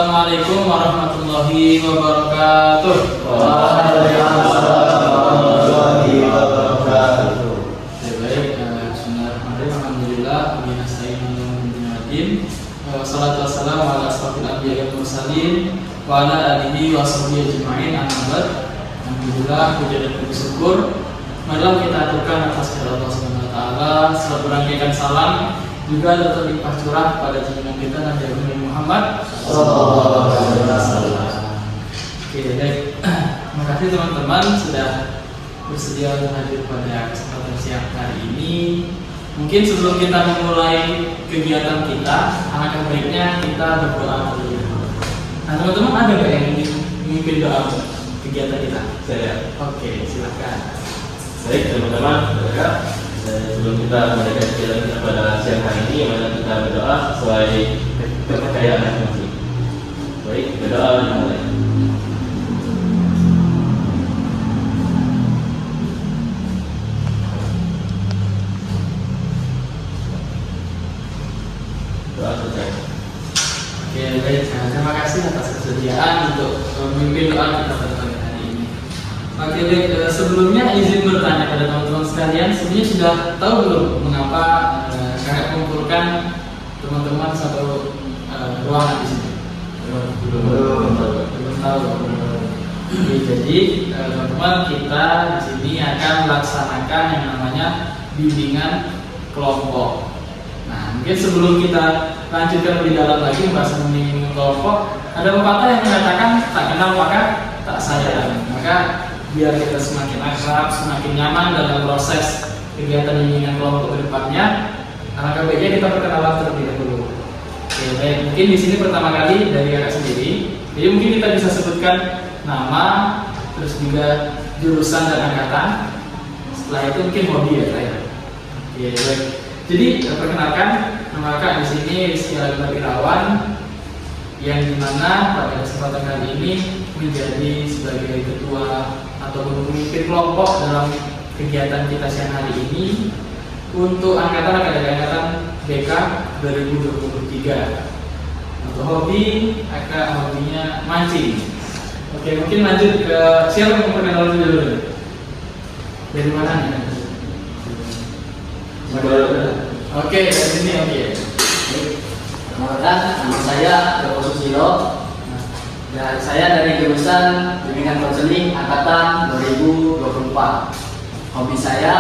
Assalamualaikum warahmatullahi wabarakatuh. Waalaikumsalam warahmatullahi wabarakatuh. Baik, bismillahirrahmanirrahim. Alhamdulillah, wassalatu wassalamu ala asrofil anbiya'i wal mursalin wa ala alihi wa sahbihi ajma'in. Amma ba'd. Alhamdulillah, puji dan bersyukur marilah kita aturkan atas kepada Allah Subhanahu wa taala, serta berangkaikan salam juga tetap limpah curah pada junjungan kita Nabi Muhammad sallallahu alaihi wasallam. Oke, baik. Terima kasih teman-teman sudah bersedia untuk hadir pada kesempatan siang hari ini. Mungkin sebelum kita memulai kegiatan kita, alangkah baiknya kita berdoa dulu. Nah, teman-teman ada nggak yang ingin memimpin doa kegiatan kita? Saya. Oke, silakan. Baik teman-teman, sebelum kita memulai kegiatan kita pada siang hari ini, mari kita berdoa sesuai kepercayaan masing-masing. Baik, berdoa dimulai. Doa selesai. Oke, baik. Terima kasih atas kesediaan untuk memimpin doa kita pada pagi hari ini. Oke, baik. Sebelumnya izin bertanya pada teman-teman sekalian, sebenarnya sudah tahu belum mengapa kakak kumpulkan teman-teman satu ruangan di sini? Belum tahu. Oke, jadi teman-teman, kita di sini akan melaksanakan yang namanya bimbingan kelompok. Nah, mungkin sebelum kita lanjutkan lebih dalam lagi membahas bimbingan kelompok, ada pepatah yang mengatakan tak kenal maka tak sayang. Maka biar kita semakin akrab, semakin nyaman dalam proses kegiatan bimbingan kelompok ke depannya, alangkah baiknya kita perkenalan terlebih dahulu. Oke, baik. Mungkin di sini pertama kali dari kakak sendiri. Jadi mungkin kita bisa sebutkan nama, terus juga jurusan dan angkatan. Setelah itu mungkin hobi ya, saya. Oke, baik. Jadi perkenalkan, nama kakak di sini Rizky Irawan, yang dimana pada kesempatan kali ini menjadi sebagai ketua atau pemimpin kelompok dalam kegiatan kita siang hari ini untuk angkatan BK 2023. Untuk hobi, hobinya mancing. Oke, mungkin lanjut ke siapa yang memperkenalkan dulu? Dari mana nih? Oke, dari sini oke. Perkenalkan, nama saya Joko Susilo. Dan saya dari jurusan Bimbingan Konseling angkatan 2024. Hobi saya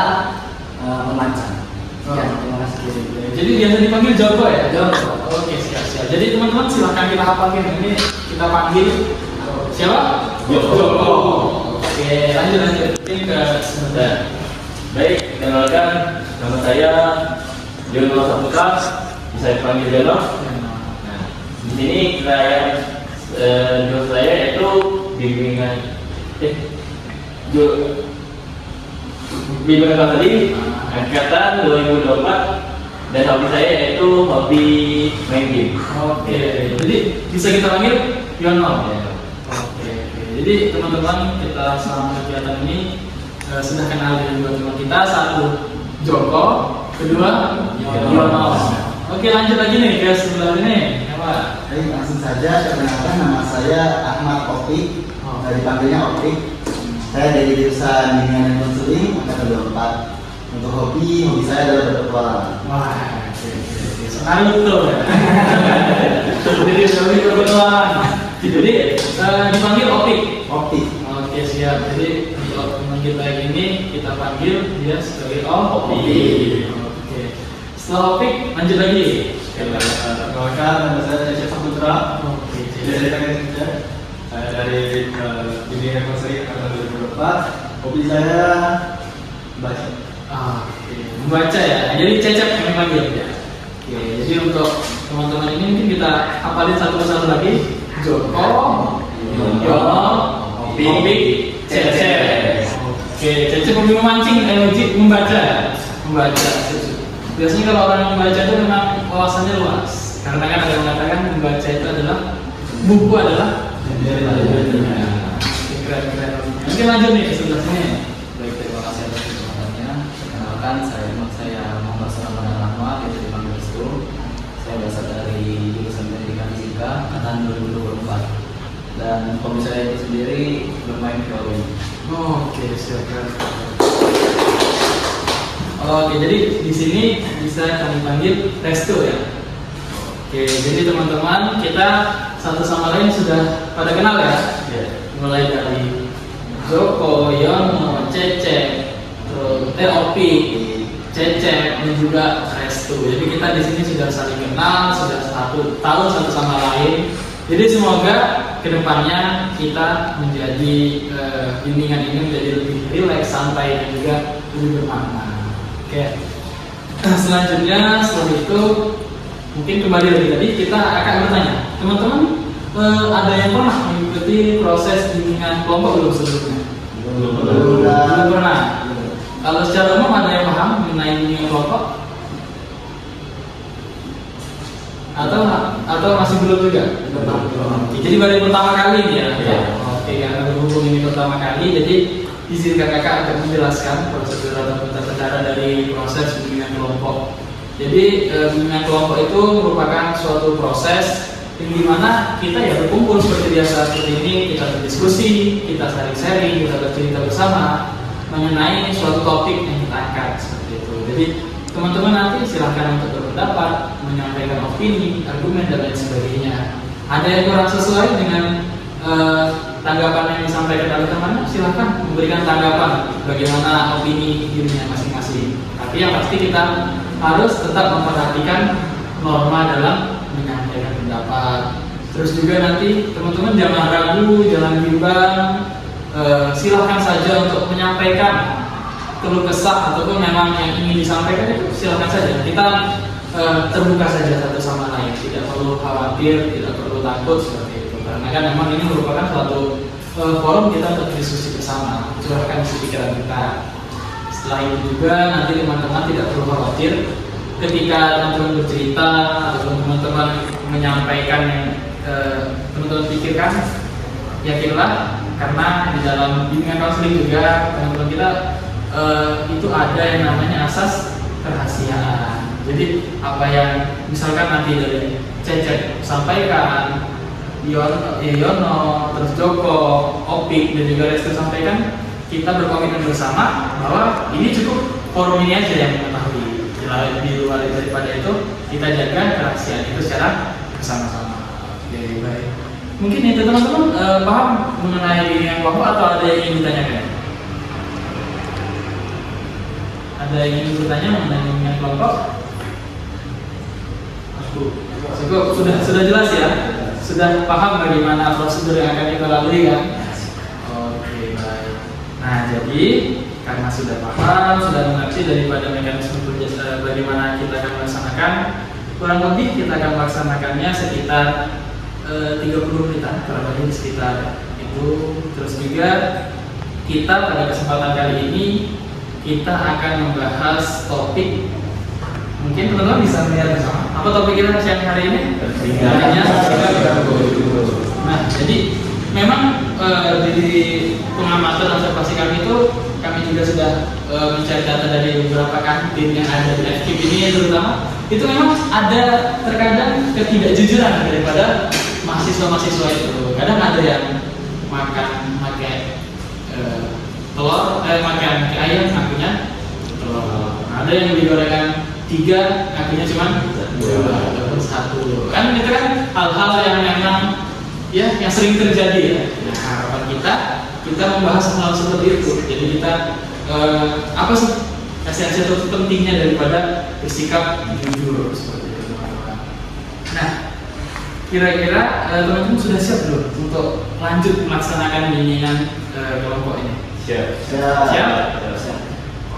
memancing. Ya, terima kasih. Jadi biasa dipanggil Joko ya? Joko. Oke, siap. Jadi teman-teman silahkan kita hafalkan ini. Kita panggil siapa? Joko. Oke, lanjut. Mungkin ke sebentar. Baik, kenalkan nama saya Jono Saputra, bisa dipanggil Jono. Nah, di sini jurusan saya yaitu bimbingan konseling angkatan 2024 dan hobi saya yaitu hobi main game. Oke, jadi bisa kita panggil Yono. Oke. Jadi teman-teman, kita selama kegiatan ini sudah kenal dengan dua teman kita. Satu Joko, kedua Yono. Oke, lanjut lagi nih ke sebelah ini. Apa? Baik, langsung saja perkenalkan, nama saya Ahmad Opik, dipanggilnya Opik. Saya dari jurusan Bimbingan dan Konseling angkatan 24. Untuk hobi saya adalah berpetualangan. Wah, Naruto ya. Jadi hobi berpetualangan. Jadi dipanggil Opik. Opik. Oke, siap. Jadi untuk teman kita ini kita panggil dia sebagai Opik. Oke. Setelah Opik lanjut lagi. Perkenalkan, nama saya Cecep Saputra. Oke. Dari Tangerang. Saya dari Bimbingan Konseling angkatan 2024. Hobi saya baca. Oke. Membaca ya. Jadi Cecep yang panggil ya. Oke. Jadi untuk teman-teman ini mungkin kita hafalin satu persatu lagi. Joko, Yono, Opik, Cecep. Oke. Cecep hobi memancing, membaca. Biasanya kalau orang yang membaca itu memang wawasannya luas. Karena kan ada yang mengatakan membaca itu adalah buku adalah keren. Mungkin lanjut nih sebelah sini. Baik, terima kasih atas kesempatannya. Perkenalkan, saya Muhammad Sulaiman Rahmat, biasa dipanggil Stu. Saya berasal dari jurusan Pendidikan Fisika Matematika angkatan 2024. Dan hobi saya itu sendiri bermain violin. Oke, silakan. Oke, jadi di sini bisa kami panggil Restu ya. Oke, jadi teman-teman kita satu sama lain sudah pada kenal ya. Mulai dari Joko, Yono, Cece, Opi, Cece, dan juga Restu. Jadi kita di sini sudah saling kenal, sudah tahu satu sama lain. Jadi semoga kedepannya kita menjadi bimbingan ini menjadi lebih rileks, santai, dan juga lebih bermakna. Oke. Selanjutnya setelah itu mungkin kembali lagi tadi kita akan bertanya, teman-teman ada yang pernah mengikuti proses bimbingan kelompok belum sebelumnya? Belum pernah. Kalau secara umum ada yang paham mengenai bimbingan kelompok? Atau masih belum juga? Oke, jadi baru pertama kali ini ya. Oke, karena berhubung ini pertama kali, jadi izinkan kakak akan menjelaskan prosedur atau tata cara dari proses bimbingan kelompok. Jadi bimbingan kelompok itu merupakan suatu proses di mana kita ya berkumpul seperti biasa seperti ini, kita berdiskusi, kita sharing-sharing, kita bercerita bersama mengenai suatu topik yang kita angkat seperti itu. Jadi teman-teman nanti silahkan untuk berpendapat, menyampaikan opini, argumen, dan lain sebagainya. Ada yang kurang sesuai dengan tanggapan yang disampaikan oleh teman, silahkan memberikan tanggapan bagaimana opini dirinya masing-masing. Tapi yang pasti kita harus tetap memperhatikan norma dalam menyampaikan pendapat. Terus juga nanti teman-teman jangan ragu, jangan bimbang, silahkan saja untuk menyampaikan keluh kesah ataupun memang yang ingin disampaikan itu silakan saja. Kita terbuka saja satu sama lain, tidak perlu khawatir, tidak perlu takut seperti itu. Karena kan memang ini merupakan suatu forum kita untuk diskusi bersama, curahkan isi pikiran kita. Setelah itu juga nanti teman-teman tidak perlu khawatir ketika teman-teman bercerita ataupun teman-teman menyampaikan yang teman-teman pikirkan, yakinlah karena di dalam bimbingan konseling juga teman-teman kita itu ada yang namanya asas kerahasiaan. Jadi apa yang misalkan nanti dari Cecep sampaikan, Yono, terus Joko, Opik, dan juga Restu sampaikan, kita berkomitmen bersama bahwa ini cukup forum ini aja yang mengetahui. Di luar daripada itu kita jaga kerahasiaan itu secara bersama-sama. Oke, baik. Mungkin itu teman-teman paham mengenai bimbingan kelompok atau ada yang ingin ditanyakan? Ada yang ingin bertanya mengenai bimbingan kelompok? Cukup, sudah jelas ya? Sudah paham bagaimana prosedur yang akan kita lalui kan? Oke, baik. Nah, jadi karena sudah paham, sudah mengerti daripada mekanisme bagaimana kita akan melaksanakan, kurang lebih kita akan melaksanakannya sekitar 30 menitan, kurang lebih sekitar itu. Terus juga kita pada kesempatan kali ini kita akan membahas topik, mungkin teman-teman bisa melihat bersama apa topik kita siang hari ini? Nah, jadi memang di pengamatan observasi kami itu kami juga sudah mencari data dari beberapa kantin yang ada di FKIP ini terutama, itu memang ada terkadang ketidakjujuran daripada mahasiswa-mahasiswa itu. Kadang ada yang makan pakai telur, makan pakai ayam, ngakunya telur. Ada yang digorengkan 3, ngakunya cuma 2 ataupun 1. Kan itu kan hal-hal yang memang ya yang sering terjadi ya. Nah, harapan kita membahas hal seperti itu. Jadi kita apa sih esensi atau pentingnya daripada bersikap jujur seperti itu. Nah, kira-kira teman-teman sudah siap belum untuk lanjut melaksanakan bimbingan kelompok ini? Siap.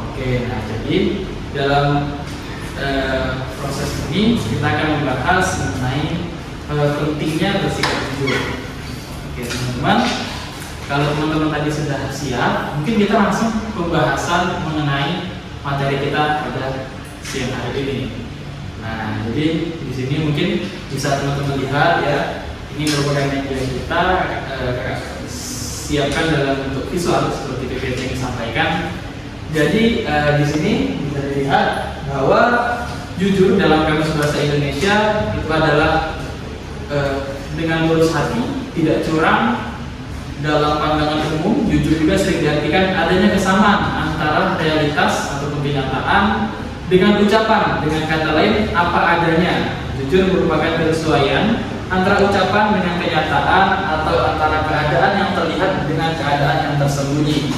Oke, nah jadi dalam proses ini kita akan membahas mengenai pentingnya bersikap jujur. Oke, teman-teman, kalau teman-teman tadi sudah siap, mungkin kita langsung pembahasan mengenai materi kita pada siang hari ini. Nah, jadi di sini mungkin bisa teman-teman lihat ya, ini merupakan media yang kita siapkan dalam bentuk visual seperti PPT yang disampaikan. Jadi di sini bisa dilihat bahwa jujur dalam kamus bahasa Indonesia itu adalah dengan lurus hati, tidak curang dalam pandangan umum. Jujur juga sering diartikan adanya kesamaan antara realitas atau kenyataan dengan ucapan. Dengan kata lain, apa adanya. Jujur merupakan kesesuaian antara ucapan dengan kenyataan atau antara keadaan yang terlihat dengan keadaan yang tersembunyi.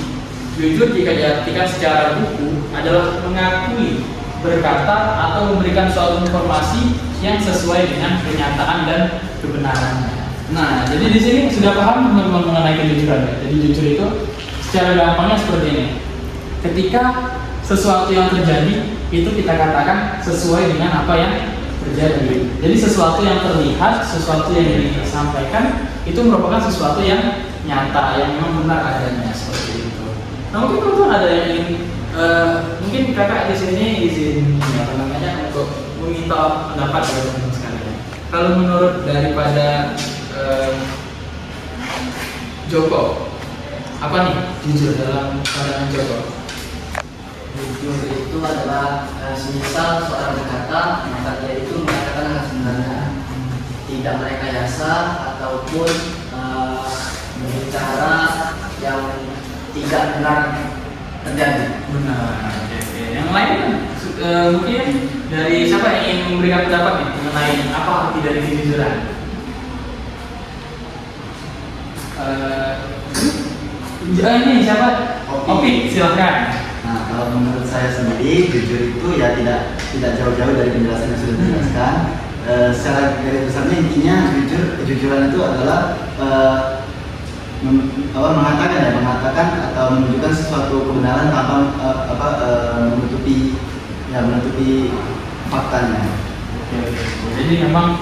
Jujur jika diartikan secara buku adalah mengakui, berkata atau memberikan suatu informasi yang sesuai dengan kenyataan dan kebenarannya. Nah, jadi di sini sudah paham teman-teman mengenai kejujuran ya. Jadi jujur itu secara gampangnya seperti ini. Ketika sesuatu yang terjadi itu kita katakan sesuai dengan apa yang terjadi. Jadi sesuatu yang terlihat, sesuatu yang disampaikan itu merupakan sesuatu yang nyata, yang memang benar adanya seperti itu. Nah, mungkin teman-teman ada yang ingin mungkin kakak di sini izin apa namanya untuk meminta pendapat dari teman-teman sekalian. Kalau menurut daripada Joko, apa nih jujur dalam pandangan Joko? Jujur itu adalah semisal seorang berkata, maka dia itu mengatakan hal sebenarnya, tidak merekayasa ataupun berbicara yang tidak benar terjadi. Benar. Oke. Yang lain mungkin dari siapa yang ingin memberikan pendapat nih mengenai apa arti dari kejujuran? Ini siapa? Opi, silahkan. Nah, kalau menurut saya sendiri, jujur itu ya tidak jauh-jauh dari penjelasan yang sudah dijelaskan. Secara garis besarnya intinya kejujuran itu adalah mengatakan atau menunjukkan sesuatu kebenaran tanpa menutupi faktanya. Jadi memang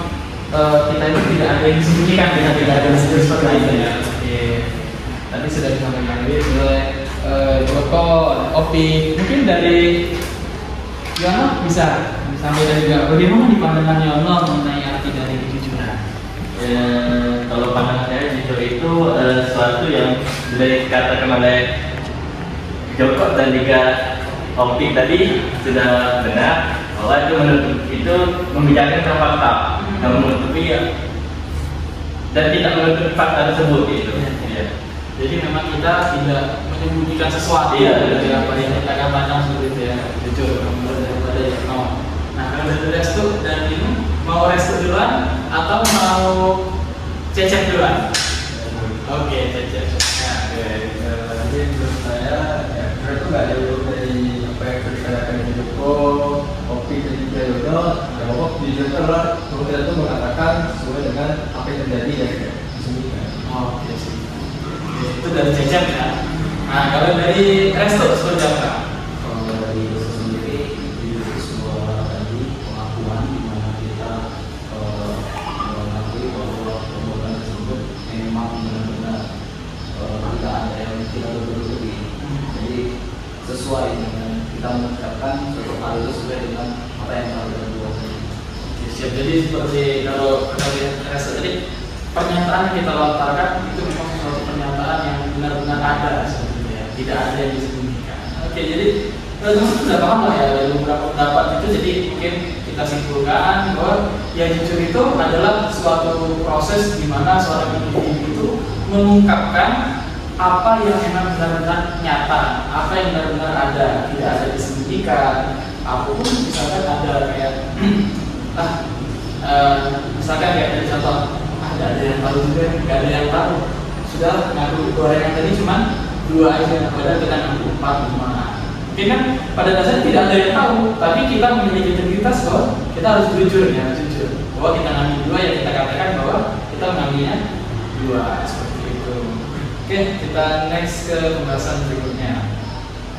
kita itu tidak ada yang disembunyikan, tidak ada yang seperti itu ya. Tadi sudah disampaikan oleh Joko, Opi, mungkin dari Yono bisa disampaikan juga bagaimana di pandangannya Yono mengenai arti dari kejujuran. Kalau pandangan saya jujur itu sesuatu yang sudah dikatakan oleh Joko dan juga Opi tadi sudah benar bahwa itu membicarakan tentang fakta, menutupi dan tidak menutupi fakta tersebut gitu. Jadi memang kita tidak menyembunyikan sesuatu dari apa yang kita katakan seperti itu ya, jujur menurut daripada yang mau. Nah, kalau dari Restu dan ini mau Restu duluan atau mau Cecep duluan? Oke, Cecep. Jadi menurut saya ya, itu nggak jauh dari apa yang dikatakan di Joko, Opi dan juga Yono. Ya bahwa jujur itu adalah kita itu mengatakan sesuai dengan apa yang terjadi ya disembunyikan. Oke sih. Itu dari Cecep ya. Nah, kalau dari Restu seperti apa? Kalau dari itu sendiri, jujur itu sebuah tadi pengakuan di mana kita mengakui bahwa perbuatan tersebut memang benar-benar tidak ada yang kita tutupi. Jadi sesuai dengan kita mengucapkan suatu hal itu sesuai dengan apa yang kita berbuat. Siap. Jadi seperti kalau dari Restu tadi, pernyataan yang kita lontarkan itu memang suatu pernyataan yang benar-benar ada sebetulnya, tidak ada yang disembunyikan. Oke, jadi teman-teman sudah paham lah ya dari beberapa pendapat itu. Jadi mungkin kita simpulkan bahwa yang jujur itu adalah suatu proses di mana seorang individu itu mengungkapkan apa yang memang benar-benar nyata, apa yang benar-benar ada, tidak ada disembunyikan. Apapun misalkan ada kayak misalkan kayak dari contoh, tidak ada yang tahu juga, tidak ada yang tahu. Sudah ngaku gorengan tadi cuma 2 aja, padahal kita ngaku 4, 5. Mungkin kan pada dasarnya tidak ada yang tahu, tapi kita memiliki integritas bahwa kita harus jujur ya, jujur bahwa kita ngambil 2 yang kita katakan bahwa kita mengambilnya 2 seperti itu. Oke, kita next ke pembahasan berikutnya.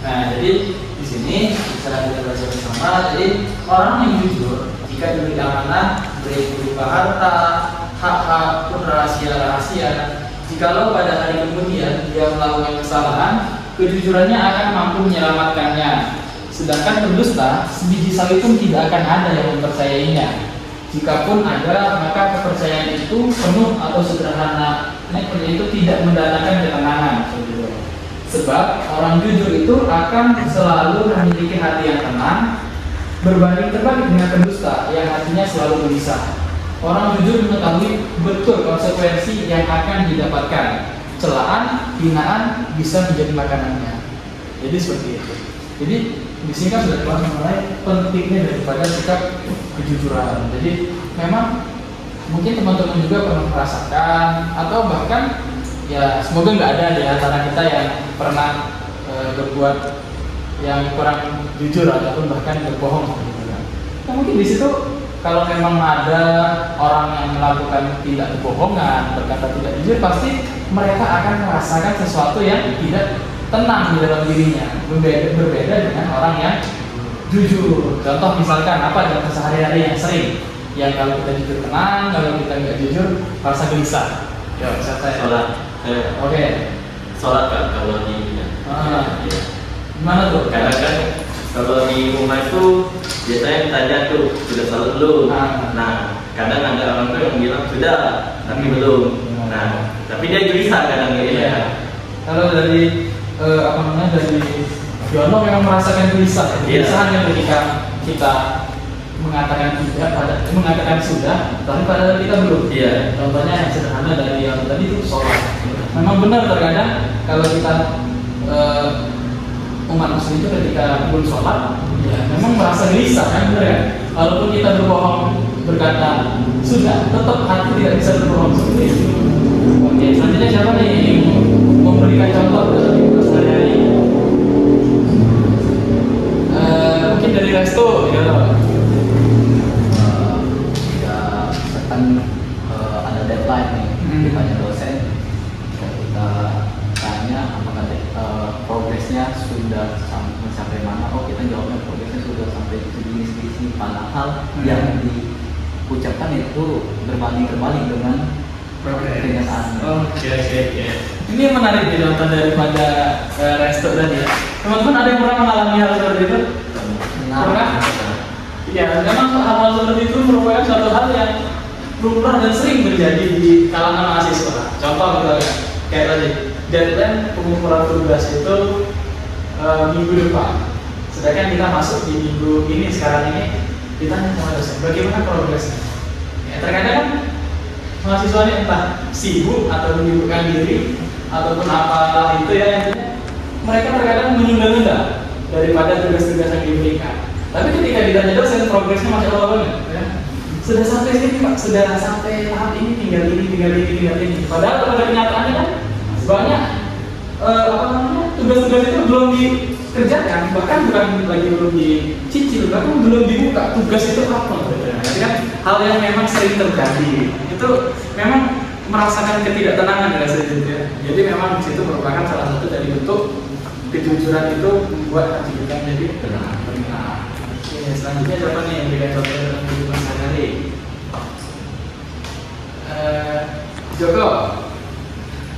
Nah, jadi di sini secara kita baca bersama, jadi orang yang jujur jika diberi amanah, baik berupa harta, hak-hak pun rahasia-rahasia, jikalau pada hari kemudian dia melakukan kesalahan, kejujurannya akan mampu menyelamatkannya. Sedangkan pendusta, sebiji sawi pun tidak akan ada yang mempercayainya. Jikapun ada, maka kepercayaan itu penuh atau sederhana itu tidak mendatangkan ketenangan. Sebab orang jujur itu akan selalu memiliki hati yang tenang, berbanding terbalik dengan pendusta yang hatinya selalu gelisah. orang jujur mengetahui betul konsekuensi yang akan didapatkan. Celaan, hinaan bisa menjadi makanannya. Jadi seperti itu. Jadi di sini kan sudah dibahas mengenai pentingnya daripada sikap kejujuran. Jadi memang mungkin teman-teman juga pernah merasakan atau bahkan ya semoga nggak ada di antara kita yang pernah berbuat yang kurang jujur ataupun bahkan berbohong gitu kan. Nah, mungkin di situ kalau memang ada orang yang melakukan tidak kebohongan, berkata tidak jujur, pasti mereka akan merasakan sesuatu yang tidak tenang di dalam dirinya, berbeda dengan orang yang jujur. Contoh misalkan apa dalam sehari-hari yang sering, yang kalau kita jujur tenang, kalau kita nggak jujur merasa gelisah. Ya, bisa saya. Sholat. Oke. Sholat kan kalau di ya. Gimana tuh? Karena kan kalau di rumah itu biasanya ditanya tuh sudah sholat belum. Nah, kadang ada orang tuh yang bilang sudah, tapi belum. Nah, tapi dia gelisah kadang gitu. Iya. Kalau dari dari Yono memang merasakan gelisah, kegelisahan ketika kita mengatakan tidak, mengatakan sudah, tapi padahal kita belum. Iya. Contohnya yang sederhana dari yang tadi itu sholat. Memang benar terkadang kalau kita umat muslim itu ketika belum sholat, ya memang merasa gelisah kan, benar kan? Walaupun kita berbohong berkata sudah, tetap hati tidak bisa berbohong seperti itu. Oke, selanjutnya siapa nih yang memberikan contoh dalam hidup sehari-hari? Mungkin dari Resto, ya. Misalkan ada deadline nih, ditanya dosen, kita tanya apakah progresnya sudah sampai mana? Oh, kita jawabnya progresnya sudah sampai segini, padahal yang diucapkan itu berbanding-terbalik dengan kenyataannya. Oke. Ini yang menarik di contoh daripada Resto tadi ya. Teman-teman ada yang pernah mengalami hal seperti itu? Pernah? Ya, memang hal-hal seperti itu merupakan suatu hal yang lumrah dan sering terjadi di kalangan mahasiswa. Contoh misalnya, kayak tadi, deadline pengukuran tugas itu minggu depan. Sedangkan kita masuk di minggu ini, sekarang ini, ditanya sama dosen, bagaimana progresnya? Ya, terkadang kan mahasiswa ini entah sibuk atau menyibukkan diri ataupun apa itu ya, intinya mereka terkadang menunda-nunda daripada tugas-tugas yang diberikan. Tapi ketika ditanya dosen, progresnya masya Allah banget ya. Sudah sampai sini Pak, sudah sampai tahap ini, tinggal ini. Padahal pada kenyataannya kan banyak tugas-tugas itu belum dikerjakan, bahkan bukan lagi belum dicicil, bahkan belum dibuka tugas itu apa. Jadi kan hal yang memang sering terjadi itu memang merasakan ketidaktenangan rasanya. Jadi memang di situ merupakan salah satu dari bentuk kejujuran itu membuat hati kita menjadi benar. Oke, selanjutnya siapa nih yang berikan contoh dalam kehidupan sehari-hari? Joko.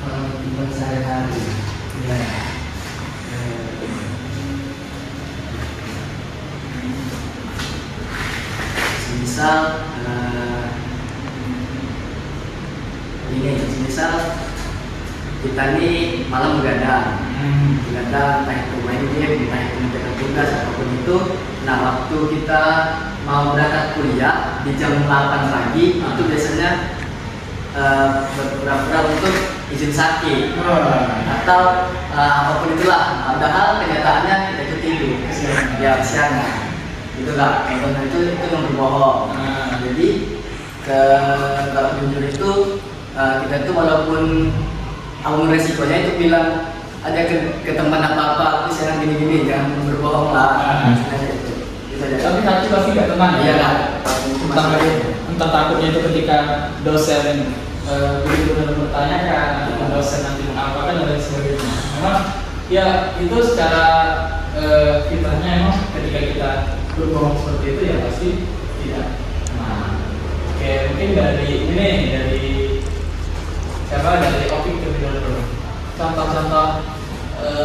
Kehidupan sehari-hari. Ya. Misal misal kita nih malam begadang, entah itu main game, entah itu menjaga tugas apapun itu. Nah, waktu kita mau berangkat kuliah di jam 8 pagi itu biasanya berpura-pura untuk izin sakit atau apapun itulah, padahal kenyataannya kita itu tidur ya kesiangan. Itulah contohnya itu yang berbohong. Jadi kalau jujur itu kita itu walaupun apapun resikonya itu bilang ada ke teman apa terus yang gini jangan berbohong lah. Tapi hati pasti nggak tenang Iya ya. lah. Entah takutnya itu ketika dosen benar-benar bertanyakan atau dosen nanti mengapakan dan lain sebagainya. Memang ya itu secara fitrahnya emang ketika kita berbohong seperti itu ya pasti tidak. Nah, oke, mungkin dari siapa, dari Opik terlebih dahulu. Contoh-contoh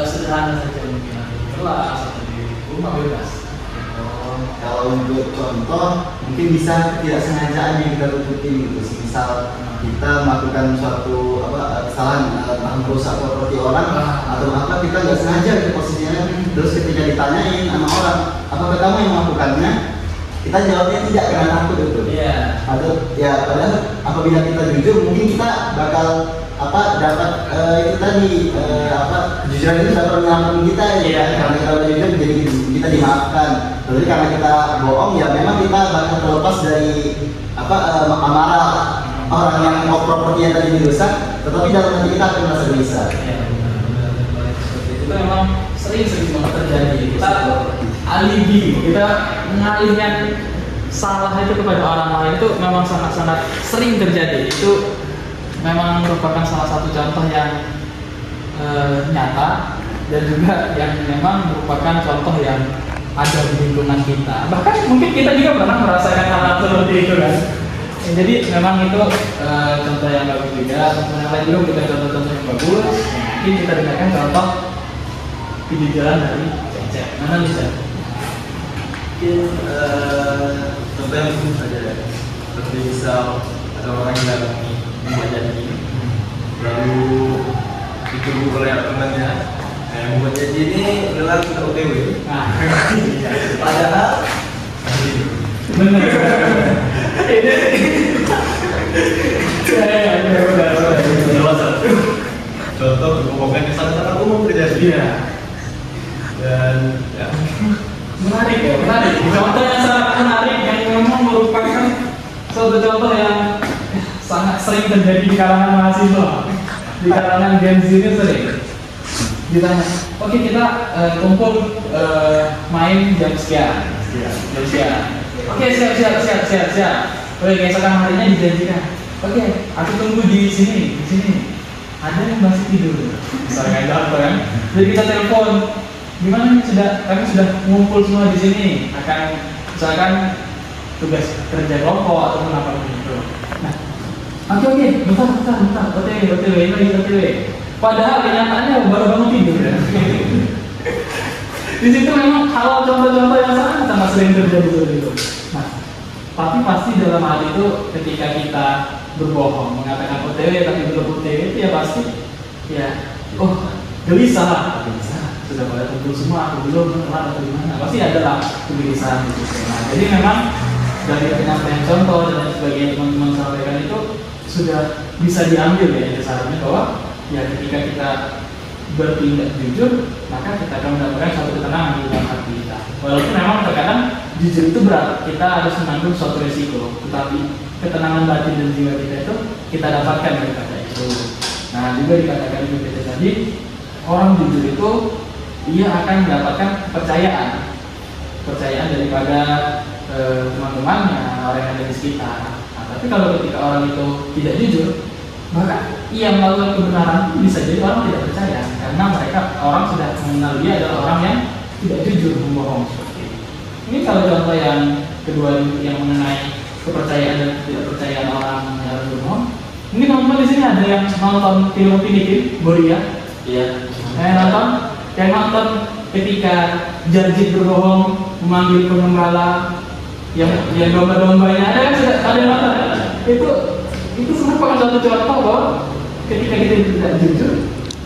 sederhana saja mungkin di kelas atau di rumah bebas. Kalau untuk contoh, mungkin bisa ketidaksengajaan yang kita tutupi gitu. Misal kita melakukan suatu kesalahan, bahan merusak properti orang atau apa, kita nggak sengaja di posisinya. Terus ketika ditanyain sama orang, apakah kamu yang melakukannya? kita jawabnya tidak karena takut itu. Iya. Atau ya padahal apabila kita jujur mungkin kita bakal dapat itu tadi kejujuran itu dapat menyelamatkan kita ya. Iya. Karena kita udah jujur jadi kita dimaafkan. Tapi karena kita bohong ya memang kita bakal terlepas dari amarah orang yang properti yang tadi dirusak, tetapi dalam hati kita akan merasa gelisah. Ya, benar. Seperti itu memang sering banget terjadi. Kita alibi, kita mengalihkan salah itu kepada orang lain itu memang sangat-sangat sering terjadi. Itu memang merupakan salah satu contoh yang nyata dan juga yang memang merupakan contoh yang ada di lingkungan kita. Bahkan mungkin kita juga pernah merasakan hal seperti itu kan. Jadi memang itu contoh yang bagus juga. Contoh yang lain juga kita contoh-contoh yang bagus. Mungkin kita dengarkan contoh kejujuran dari Cecep. Mana bisa? Mungkin contoh yang umum saja ya. Seperti misal ada orang yang datang membuat janji, lalu ditunggu oleh temannya. Yang membuat janji ini adalah kita OTW. Nah, Padahal benar. contoh kebohongan yang sangat umum terjadi. Iya. Dan ya, Menarik ya, menarik. Contoh yang sangat menarik yang memang merupakan suatu contoh yang sangat sering terjadi di kalangan mahasiswa, di kalangan Gen Z ini sering. Ditanya, oke kita kumpul main jam sekian, jam sekian. Oke siap. Oke keesokan harinya dijanjikan. Oke, aku tunggu di sini. Ada yang masih tidur, misalnya contoh kan. Jadi kita telepon. Gimana nih kami sudah ngumpul semua di sini, akan misalkan tugas kerja kelompok ataupun apa begitu. Nah, oke, bentar, OTW. Padahal kenyataannya baru bangun tidur ya. Di situ memang kalau contoh-contoh yang sangat sering terjadi seperti itu. Nah, tapi pasti dalam hal itu ketika kita berbohong mengatakan OTW tapi belum OTW itu ya pasti ya gelisah lah. Sudah pada kumpul semua, aku belum kenal atau gimana, pasti ada lah kegelisahan di situ. Nah, jadi memang dari penyampaian contoh dan sebagainya teman-teman sampaikan itu sudah bisa diambil ya dasarnya bahwa ya ketika kita bertindak jujur maka kita akan mendapatkan suatu ketenangan di dalam hati kita. Walaupun memang terkadang jujur itu berat, kita harus menanggung suatu resiko, tetapi ketenangan batin dan jiwa kita itu kita dapatkan dari kata itu. Nah juga dikatakan juga tadi orang jujur itu dia akan mendapatkan kepercayaan daripada teman-temannya, orang yang ada di sekitar. Nah, tapi kalau ketika orang itu tidak jujur, maka ia melakukan kebenaran bisa jadi orang tidak percaya karena orang sudah mengenal dia adalah orang yang tidak jujur, membohong seperti ini. Ini kalau contoh yang kedua yang mengenai kepercayaan dan tidak percayaan orang yang berbohong. Ini teman-teman di sini ada yang nonton film Piniki Boria? Iya. Yang nonton ketika Jarjit berbohong memanggil pengembala yang domba-dombanya ada yang nonton? Itu merupakan suatu contoh bahwa ketika kita tidak jujur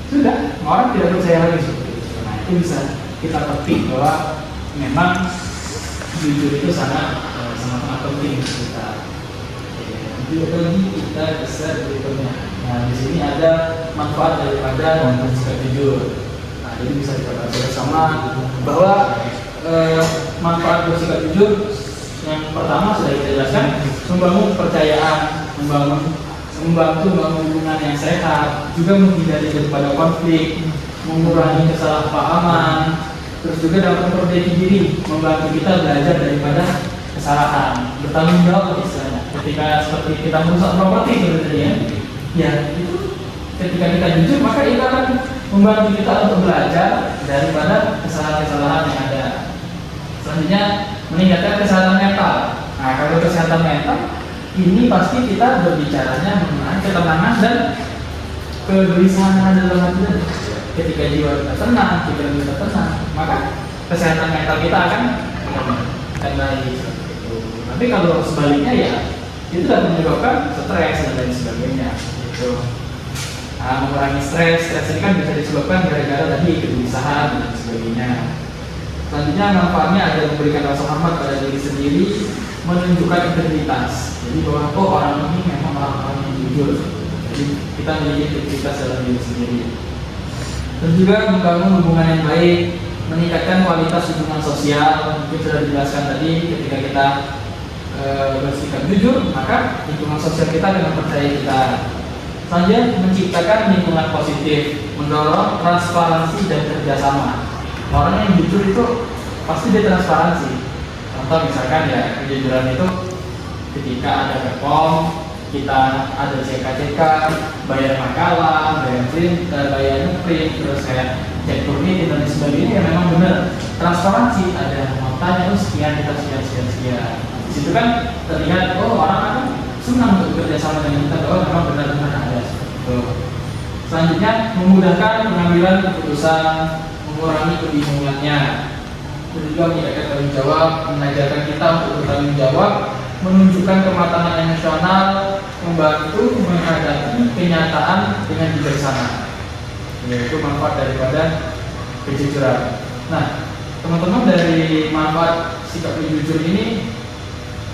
sudah orang tidak percaya lagi seperti itu. Nah itu bisa kita petik bahwa memang jujur itu sangat penting kita. Lagi kita bisa berikutnya. Nah di sini ada manfaat daripada bersikap jujur. Nah jadi bisa kita bahas bersama bahwa manfaat bersikap jujur yang pertama sudah kita jelaskan, membangun kepercayaan, membantu membangun hubungan yang sehat, juga menghindari daripada konflik, mengurangi kesalahpahaman, terus juga dapat memperbaiki diri, membantu kita belajar daripada kesalahan, bertanggung jawab istilahnya. Ketika seperti kita merusak properti sebenarnya, ya itu ketika kita jujur maka itu akan membantu kita untuk belajar daripada kesalahan-kesalahan yang ada. Selanjutnya meningkatkan kesehatan mental. Nah kalau kesehatan mental ini pasti kita berbicaranya mengenai ketenangan dan kegelisahan yang ada dalam hati. Ketika jiwa kita tenang, pikiran kita tenang, maka kesehatan mental kita akan baik. Tapi kalau sebaliknya ya itu dapat menyebabkan stres dan lain sebagainya. Gitu. Nah, mengurangi stres ini kan bisa disebabkan gara-gara tadi kegelisahan dan sebagainya. Selanjutnya manfaatnya ada memberikan rasa hormat pada diri sendiri, menunjukkan integritas. Jadi bahwa orang ini memang orang-orang yang jujur. Jadi kita memiliki integritas dalam diri sendiri. Dan juga membangun hubungan yang baik, meningkatkan kualitas hubungan sosial. Mungkin sudah dijelaskan tadi, ketika kita bersikap jujur, maka lingkungan sosial kita akan percaya kita. Selanjutnya menciptakan lingkungan positif, mendorong transparansi dan kerjasama. Orang yang jujur itu pasti dia transparansi. Contoh misalkan ya, kejujuran itu ketika ada perform, kita ada CK, bayar makalah, bayar print, terus kayak cek turni dan sebagainya, ya memang benar transparansi. Ada notanya, sekian kita sekian. Di situ kan terlihat, orang akan senang untuk bekerja sama dengan kita, memang benar-benar ada. Selanjutnya memudahkan pengambilan keputusan, mengurangi kebingungannya. Itu juga meningkatkan tanggung jawab, mengajarkan kita untuk bertanggung jawab, menunjukkan kematangan emosional, membantu menghadapi kenyataan dengan bijaksana. Yaitu manfaat daripada kejujuran. Nah, teman-teman, dari manfaat sikap jujur ini,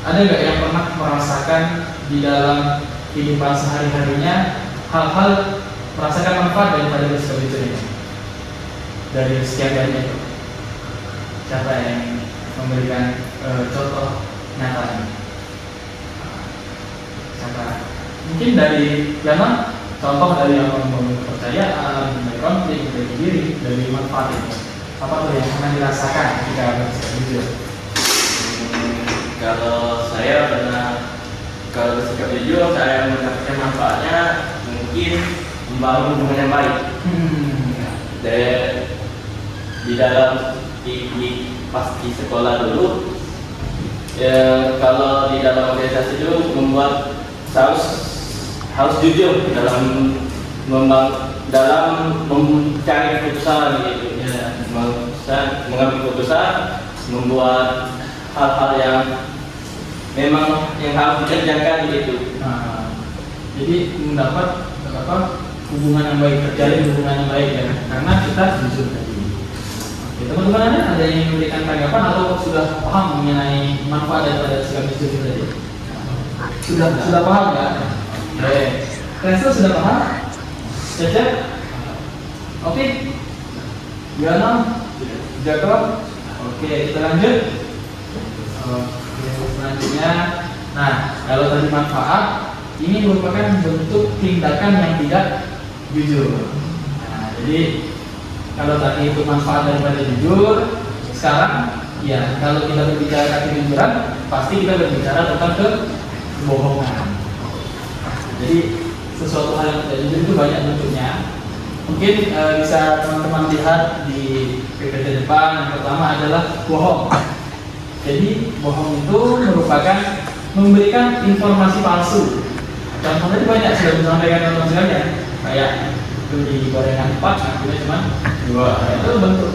ada nggak yang pernah merasakan di dalam kehidupan sehari-harinya hal-hal merasakan manfaat daripada sikap jujur ini? Dari sekian banyak itu, siapa yang memberikan contoh nyata? Siapa? Mungkin dari Yana, contoh dari yang membangun kepercayaan, dari konflik, dari diri, dari manfaat itu. Apa tuh yang pernah dirasakan ketika bersikap jujur? Kalau saya kalau bersikap jujur, saya mendapatkan manfaatnya mungkin membangun hubungan yang baik. Di dalam pas di sekolah dulu, ya, kalau di dalam organisasi itu membuat harus jujur dalam mencari keputusan gitu ya, mengambil keputusan, membuat hal-hal yang memang yang harus dikerjakan gitu. Nah, jadi mendapat hubungan yang baik, terjalin hubungan yang baik ya, karena kita jujur tadi. Oke, teman-teman, ada yang memberikan tanggapan atau sudah paham mengenai manfaat daripada sikap jujur tadi? Sudah paham ya? Oke, Kresta sudah paham? Cecep? Oke, Gana? Jacob? Oke, kita lanjut. Oke, selanjutnya, nah, kalau tadi manfaat, ini merupakan bentuk tindakan yang tidak jujur. Nah, jadi kalau tadi itu manfaat daripada jujur, sekarang ya kalau kita berbicara kejujuran, pasti kita berbicara tentang kebohongan. Jadi sesuatu hal yang tidak jujur itu banyak bentuknya. Mungkin bisa teman-teman lihat di PPT depan. Yang pertama adalah bohong. Jadi bohong itu merupakan memberikan informasi palsu. Contohnya itu banyak, sudah disampaikan teman-teman sekalian. Kayak itu di gorengan 4, artinya cuma 2. Itu bentuk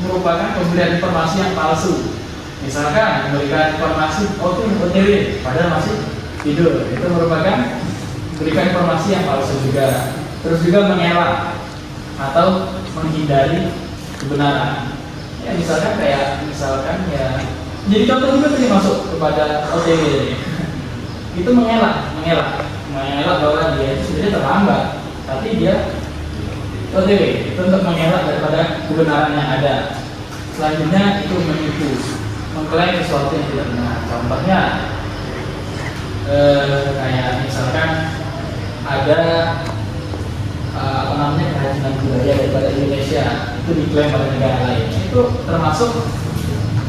merupakan pemberian informasi yang palsu. Misalkan memberikan informasi, itu OTW, padahal masih tidur. Itu merupakan memberikan informasi yang palsu juga. Terus juga mengelak atau menghindari kebenaran. Ya misalkan ya. Jadi contoh juga tadi masuk kepada OTW ini. Itu mengelak bahwa dia itu sebenarnya terlambat, tapi dia OTW itu untuk mengelak daripada kebenaran yang ada. Selanjutnya itu menipu, mengklaim sesuatu yang tidak benar. Contohnya kayak misalkan ada kerajinan budaya daripada Indonesia itu diklaim pada negara lain, itu termasuk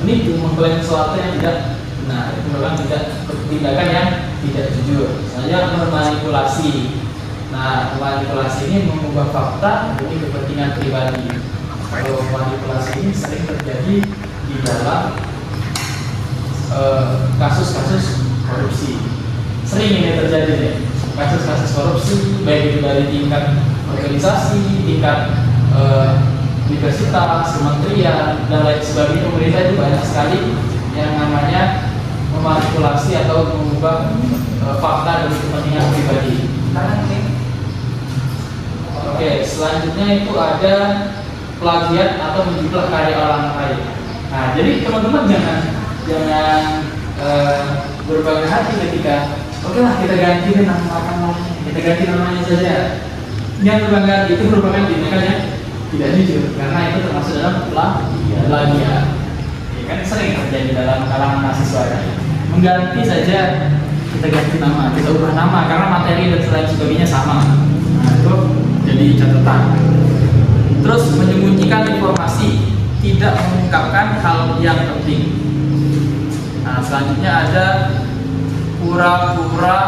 menipu, mengklaim sesuatu yang tidak benar. Itu memang tindakan yang tidak jujur. Selanjutnya memanipulasi. Nah, manipulasi ini mengubah fakta demi kepentingan pribadi. Kalau manipulasi ini sering terjadi di dalam kasus-kasus korupsi. Sering ini terjadi nih, kasus-kasus korupsi, baik itu dari tingkat organisasi, tingkat universitas, kementerian, dan lain sebagainya. Pemerintah itu banyak sekali yang namanya memanipulasi atau mengubah fakta demi kepentingan pribadi. Oke, selanjutnya itu ada plagiat atau menjiplak karya orang lain. Nah, jadi teman-teman jangan berbangga hati ketika oke lah kita ganti namanya, kita ganti namanya saja. Yang berbangga hati itu merupakan tindakan yang tidak jujur, karena itu termasuk dalam plagiat. Ya kan sering terjadi dalam kalangan mahasiswa kan. Mengganti saja, kita ganti nama, kita ubah nama karena materi dan lain sebagainya sama. Nah, itu jadi catatan. Terus menyembunyikan informasi, tidak mengungkapkan hal yang penting. Nah, selanjutnya ada pura-pura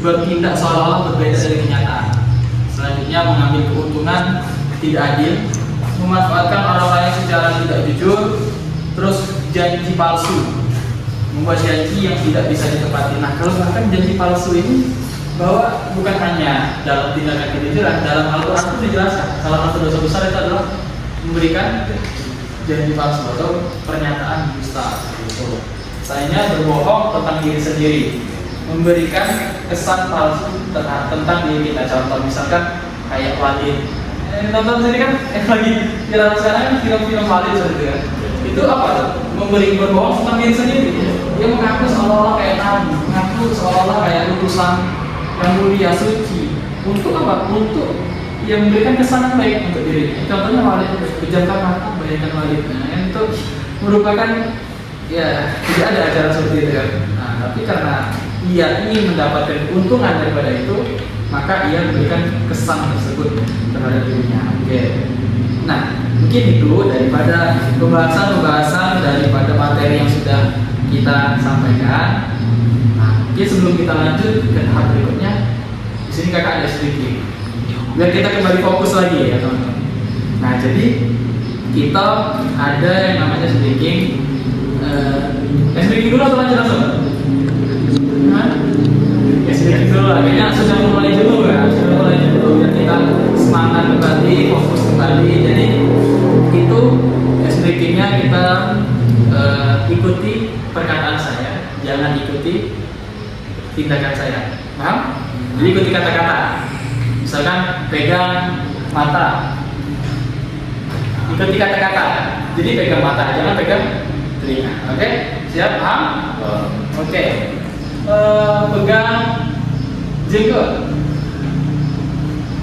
bertindak seolah-olah berbeda dari kenyataan. Selanjutnya mengambil keuntungan tidak adil, memanfaatkan orang lain secara tidak jujur, terus janji palsu, membuat janji yang tidak bisa ditepati. Nah, kalau bahkan janji palsu ini bahwa bukan hanya dalam tindakan kejujuran, dalam Al-Quran itu dijelaskan salah satu dosa besar itu adalah memberikan janji palsu atau pernyataan dusta. Sayangnya berbohong tentang diri sendiri, memberikan kesan palsu tentang diri kita. Contoh misalkan kayak Walid, nonton sini kan lagi viral sekarang kan film-film Walid seperti itu kan. Itu apa tuh? Berbohong tentang diri sendiri. Dia mengaku seolah-olah kayak nabi, mengaku seolah-olah kayak utusan yang mulia suci. Untuk apa? Untuk yang memberikan kesan yang baik untuk diri. Contohnya Walid, pejamkan mata, bayangkan Walid. Nah, itu merupakan ya tidak ada acara seperti itu kan. Nah, tapi karena ia ingin mendapatkan keuntungan daripada itu, maka ia memberikan kesan tersebut terhadap dirinya. Oke. Nah, mungkin itu daripada pembahasan daripada materi yang sudah kita sampaikan. Nah, mungkin sebelum kita lanjut ke tahap berikutnya, di sini kakak ada sedikit. Biar kita kembali fokus lagi ya teman-teman. Nah, jadi kita ada yang namanya speaking. Speaking dulu atau lanjut langsung? Speaking dulu lah, kayaknya sudah mulai dulu ya, biar kita semangat kembali, fokus kembali. Jadi itu speakingnya kita ikuti perkataan saya, jangan ikuti tindakan saya, paham? Jadi ikuti kata-kata. Misalkan pegang mata, ikuti kata-kata. Jadi pegang mata, jangan pegang telinga. Oke? Siap? Paham? Oke. Pegang jenggot.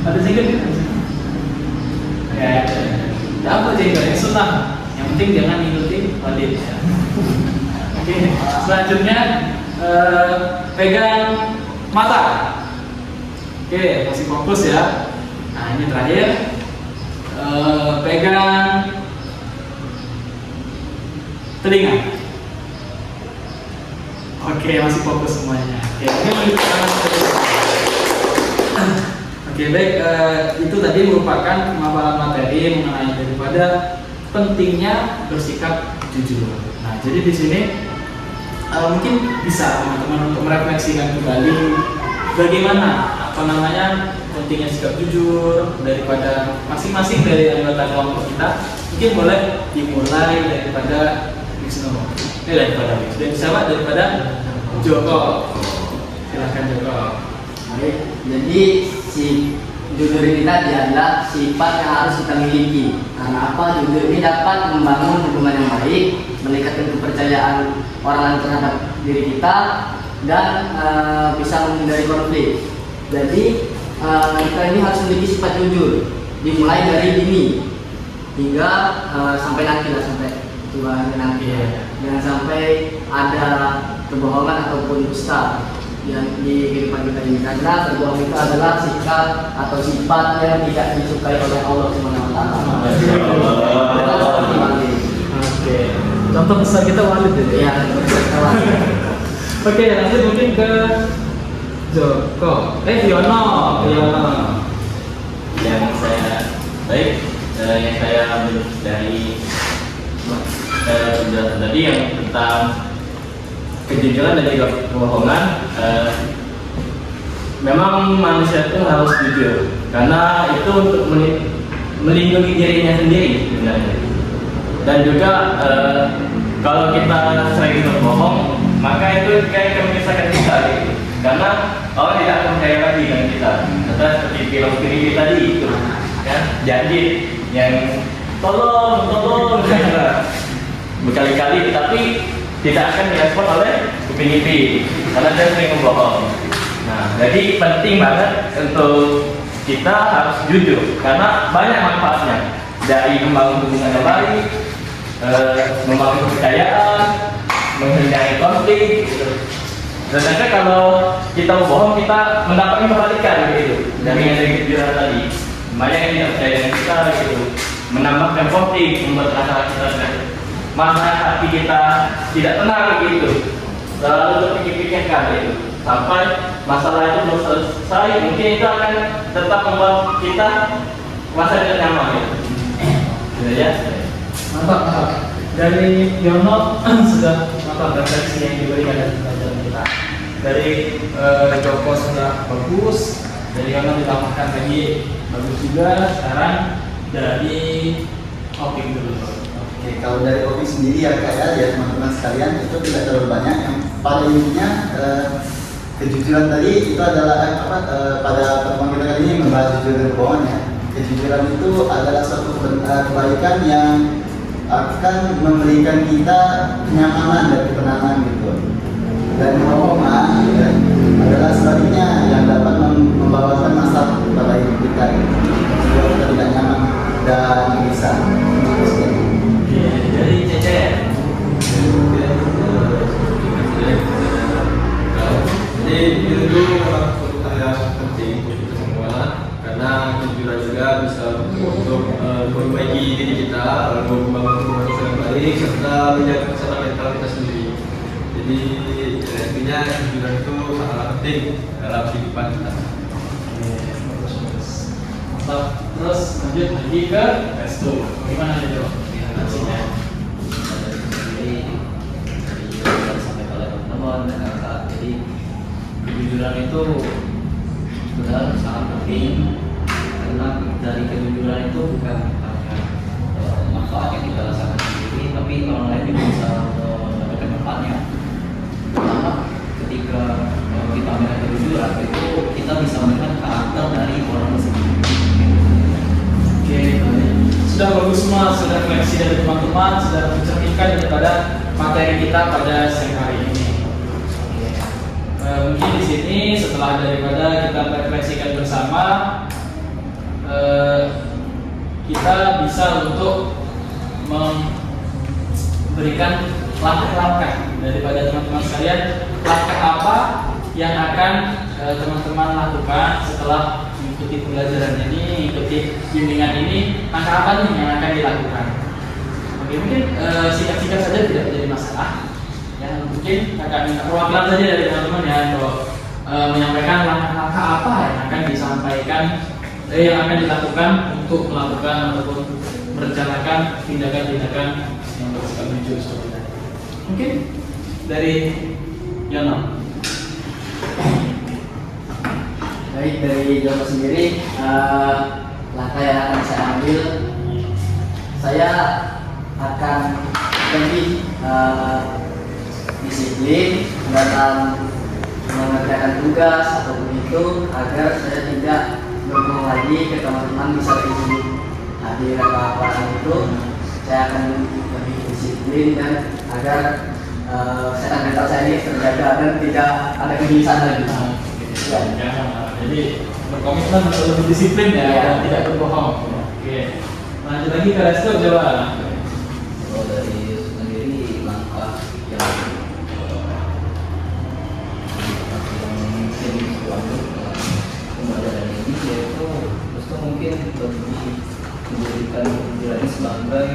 Ada jenggot kan? Ya. Apa jenggotnya? Sunnah. Yang penting jangan ikuti Walid. Oke. Selanjutnya pegang mata. Oke, masih fokus ya. Nah, ini terakhir. Pegang telinga. Oke, masih fokus semuanya. Oke, oke, baik. Itu tadi merupakan pemaparan materi mengenai daripada pentingnya bersikap jujur. Nah, jadi di sini mungkin bisa teman-teman untuk merefleksikan kembali bagaimana pentingnya sikap jujur daripada masing-masing dari anggota kelompok kita. Mungkin boleh dimulai daripada Wisnu, daripada Joko. Silakan Joko. Baik, jadi si jujur ini tadi adalah sifat yang harus kita miliki. Karena apa? Jujur ini dapat membangun hubungan yang baik, meningkatkan kepercayaan orang lain terhadap diri kita, dan bisa menghindari konflik. Jadi kita ini harus memiliki sifat jujur, dimulai dari dini hingga sampai nanti lah, sampai tua nanti. Jangan sampai ada kebohongan ataupun dusta yang di kehidupan kita ini, karena kebohongan itu adalah sikap atau sifat yang tidak disukai oleh Allah Subhanahu wa taala. Oke. Contoh besar kita Walid ya. Oke, lanjut mungkin ke Joko. Yono. Yang saya ambil dari tadi yang tentang kejujuran dan juga kebohongan. Memang manusia itu harus jujur karena itu untuk melindungi dirinya sendiri sebenarnya. Dan juga kalau kita sering berbohong, maka itu kayak memisahkan kita gitu. Karena orang tidak percaya lagi dengan kita. Seperti film ini tadi itu, ya, janji yang tolong berkali-kali, tapi tidak akan direspon oleh upin-ipin karena dia sering membohong. Nah, jadi penting banget untuk kita harus jujur karena banyak manfaatnya, dari membangun hubungan yang baik, membangun kepercayaan, menghindari konflik gitu. Sedangkan kalau kita berbohong, kita mendapatkan kebalikan gitu. Dari kejujuran tadi, banyak yang tidak percaya dengan kita gitu, menambahkan konflik, membuat rasa kita mana hati kita tidak tenang gitu, selalu terpikir-pikirkan gitu, sampai masalah itu belum selesai, mungkin itu akan tetap membuat kita merasa tidak nyaman gitu. Ya, Mantap. Dari Yono sudah mantap refleksi yang diberikan dari pelajaran kita. Dari Joko sudah bagus, dari Yono ditambahkan lagi bagus juga. Sekarang dari Opik dulu. Oke, kalau dari Opik sendiri ya kayak ya teman-teman sekalian itu tidak terlalu banyak. Yang pada intinya kejujuran tadi itu adalah pada pertemuan kita kali ini membahas jujur dan kebohongan ya. Kejujuran itu adalah suatu kebaikan yang akan memberikan kita kenyamanan dan ketenangan gitu. Dan kebohongan ya, adalah sebaliknya yang dapat membawakan masalah kepada hidup kita gitu. Sehingga kita tidak nyaman dan bisa. dari Cece. Jadi itu memang suatu hal yang penting untuk kita semua, karena kejujuran juga bisa untuk memperbaiki diri kita, membangun hubungan yang baik, serta menjaga kesehatan mental kita sendiri. Jadi intinya kejujuran itu sangat penting dalam kehidupan kita. Mantap. Terus lanjut lagi ke S2. Gimana nih Joko? Sampai oleh teman-teman dan kakak. Jadi kejujuran itu benar sangat penting, karena dari kejujuran itu bukan hanya manfaat yang kita rasakan sendiri, tapi orang lain juga bisa mendapatkan manfaatnya. Pertama, ketika kita melihat kejujuran itu kita bisa melihat karakter dari orang tersebut. Oke, sudah bagus semua, sudah refleksi dari teman-teman, sudah mencerminkan daripada materi kita pada siang hari ini. Mungkin di sini setelah daripada kita refleksikan bersama, kita bisa untuk memberikan langkah-langkah daripada teman-teman sekalian, langkah apa yang akan teman-teman lakukan setelah mengikuti pembelajaran ini, mengikuti bimbingan ini, langkah apa nih yang akan dilakukan? Oke, mungkin singkat-singkat saja, tidak menjadi masalah. Ya, mungkin akan minta perwakilan saja dari teman-teman ya untuk menyampaikan langkah-langkah apa yang akan disampaikan, yang akan dilakukan untuk melakukan ataupun merencanakan tindakan-tindakan yang bersifat jujur seperti tadi. Mungkin dari Yono. Baik, dari Joko sendiri, langkah yang akan saya ambil, saya akan lebih disiplin dalam mengerjakan tugas ataupun itu, agar saya tidak berbohong lagi ke teman-teman di saat ini. Nah, di rangka itu saya akan lebih disiplin dan agar kesehatan mental saya ini terjaga dan tidak ada kegelisahan lagi. Jadi berkomitmen untuk lebih disiplin ya, dan tidak berbohong. Oke, lanjut lagi ke Resto, coba. Kalau dari sendiri langkah yang mungkin diambil pembelajaran ini yaitu terus mungkin lebih menjadikan kejujuran ini sebagai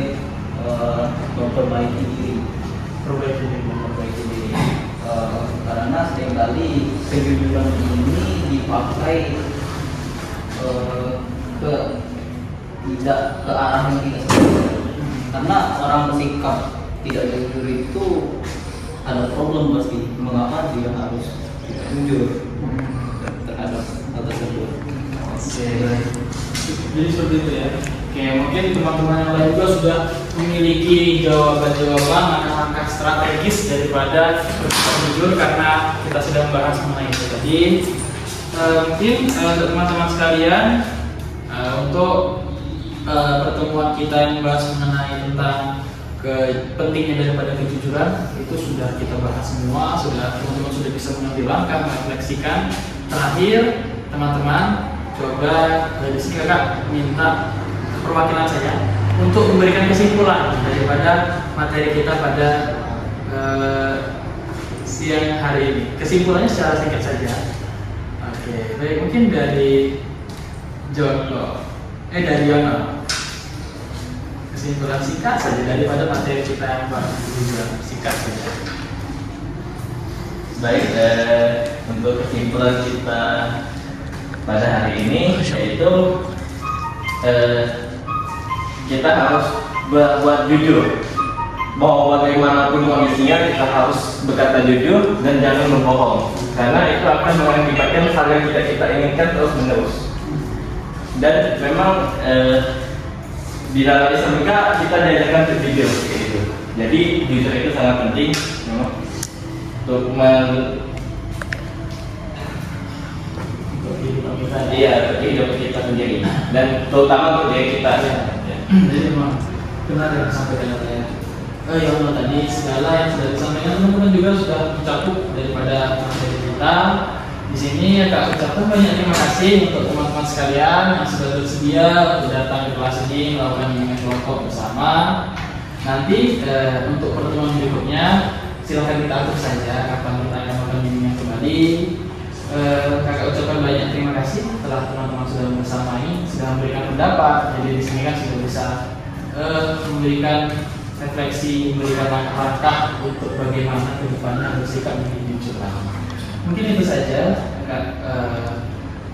memperbaiki diri. Memperbaiki diri. Karena seringkali kejujuran ini dipakai tidak ke arah yang kita sebutkan. Karena orang bersikap tidak jujur itu ada problem pasti. Mengapa dia harus tidak jujur terhadap hal tersebut? Oke, jadi seperti itu ya. Oke, mungkin teman-teman yang lain juga sudah memiliki jawaban-jawaban, langkah-langkah strategis daripada bersikap jujur, karena kita sudah membahas mengenai itu tadi. Mungkin untuk teman-teman sekalian, untuk pertemuan kita yang membahas mengenai tentang pentingnya daripada kejujuran itu sudah kita bahas semua, teman-teman sudah bisa mengambil langkah merefleksikan. Terakhir teman-teman, coba dari sini kakak minta perwakilan saya untuk memberikan kesimpulan daripada materi kita pada siang hari ini. Kesimpulannya secara singkat saja. Oke, baik, mungkin dari dari Yono. Kesimpulan singkat saja daripada materi kita yang baru, singkat saja. Baik, untuk kesimpulan kita pada hari ini yaitu kita harus buat jujur. Mau bagaimanapun kondisinya kita harus berkata jujur dan jangan berbohong, karena itu akan mengakibatkan hal yang tidak kita inginkan terus menerus. Dan memang di dalam SMK kita diajarkan untuk jujur gitu. Jadi jujur itu sangat penting memang untuk kehidupan kita sendiri dan terutama untuk diri kita. Jadi memang benar yang disampaikan saya. Ya Allah, tadi segala yang sudah disampaikan teman-teman juga sudah mencakup daripada materi kita. Di sini Kak ucapkan banyak terima kasih untuk teman-teman sekalian yang sudah bersedia untuk datang ke kelas ini melakukan bimbingan kelompok bersama. Nanti untuk pertemuan berikutnya silahkan kita atur saja kapan kita akan melakukan bimbingan kembali. Kakak ucapkan banyak terima kasih telah teman-teman sudah bersamai, sudah memberikan pendapat. Jadi di sini kan sudah bisa memberikan refleksi, memberikan langkah-langkah untuk bagaimana kedepannya bersikap menjadi jujur. Mungkin itu saja Kakak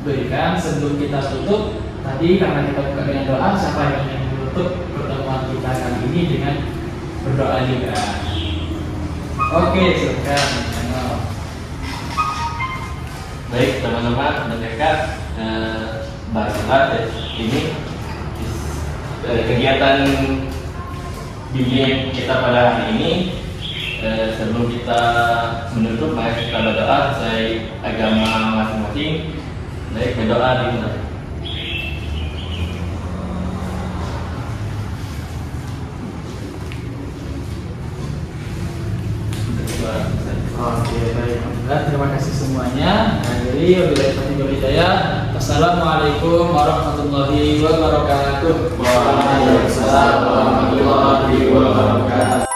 berikan sebelum kita tutup. Tadi karena kita buka dengan doa, siapa yang ingin menutup pertemuan kita kali ini dengan berdoa juga? Oke, silakan. Baik teman-teman dan kakak, barulah ini kegiatan bimbingan kita pada hari ini. Sebelum kita menutup, mari kita berdoa sesuai agama masing-masing. Baik, berdoa dimulai. Oke, baik. Terima kasih semuanya. Jadi, Assalamualaikum warahmatullahi wabarakatuh. Waalaikumsalam warahmatullahi wabarakatuh.